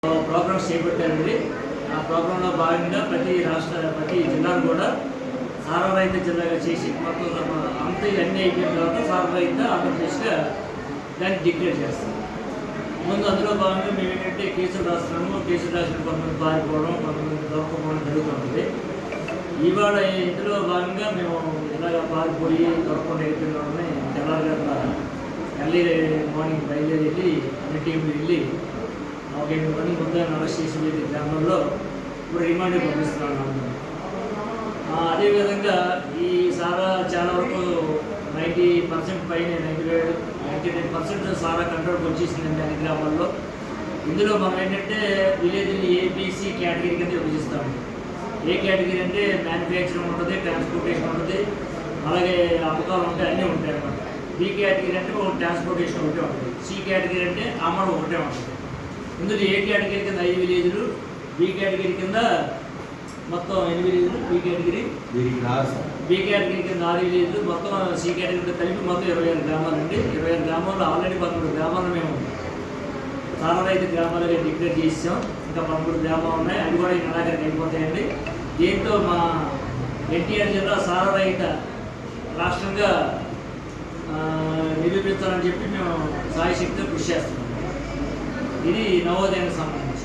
Programmes చేపట్టారండి. ఆ ప్రోగ్రాంలో భాగంగా ప్రతి జిల్లాను కూడా సారరహిత జిల్లాగా చేసి మొత్తం అంతా ఇవన్నీ అయిపోయిన తర్వాత సారరహిత ఆంధ్రప్రదేశ్గా దాన్ని డిక్లేర్ చేస్తాం. ముందు అందులో భాగంగా మేము ఏంటంటే కేసులు రాస్తున్నాము. కేసులు రాసిన కొంతమంది పారిపోవడం, కొంతమంది దొరకపోవడం జరుగుతుంది. ఇవాళ ఇందులో భాగంగా మేము ఇలాగ పారిపోయి దొరకకుండా అయిపోయిన తెల్లారిగా ఎర్లీ మార్నింగ్ బయలుదేరి వెళ్ళి అన్ని టీంలు వెళ్ళి ఒక 8 మంది ముద్దాయిని అరెస్ట్ చేసి గ్రామంలో ఇప్పుడు రిమాండ్ పంపిస్తున్నాను. అదేవిధంగా ఈ సారా చాలా వరకు 90% పైన 99% సారా కంట్రోల్కి వచ్చేసిందండి అన్ని గ్రామాల్లో. ఇందులో మనం ఏంటంటే విలేజ్ని ఏబీసీ కేటగిరీ కింద విభజిస్తాము. ఏ కేటగిరీ అంటే మ్యానుఫ్యాక్చరింగ్ ఉంటుంది, ట్రాన్స్పోర్టేషన్ ఉంటుంది, అలాగే అమ్మకాలు ఉంటాయి, అన్నీ ఉంటాయి అన్నమాట. బి కేటగిరీ అంటే ట్రాన్స్పోర్టేషన్ ఒకటే ఉంటుంది. సి కేటగిరీ అంటే అమ్మడం ఒకటే ఉంటుంది. ఇందులో ఏ కేటగిరీ కింద 5 విలేజ్లు, బి కేటగిరీ కింద మొత్తం 8 విలేజ్లు, బి కేటగిరీ కింద 6 విలేజ్లు, మొత్తం సి కేటగిరీ కలిపి మొత్తం 26 గ్రామాలు అండి. 26 గ్రామాల్లో ఆల్రెడీ 13 గ్రామాలు మేము సారరహిత గ్రామాలుగా డిక్లేర్ చేసాం. ఇంకా 13 గ్రామాలు ఉన్నాయి, అవి కూడా ఈ నెలాఖరికి అయిపోతాయండి. దీంతో మా ఎన్టీఆర్ జిల్లా సారరహిత రాష్ట్రంగా నిరూపించాలని చెప్పి మేము సాయశక్తితో కృషి చేస్తున్నాం. ఇది నవోదయానికి సంబంధించి.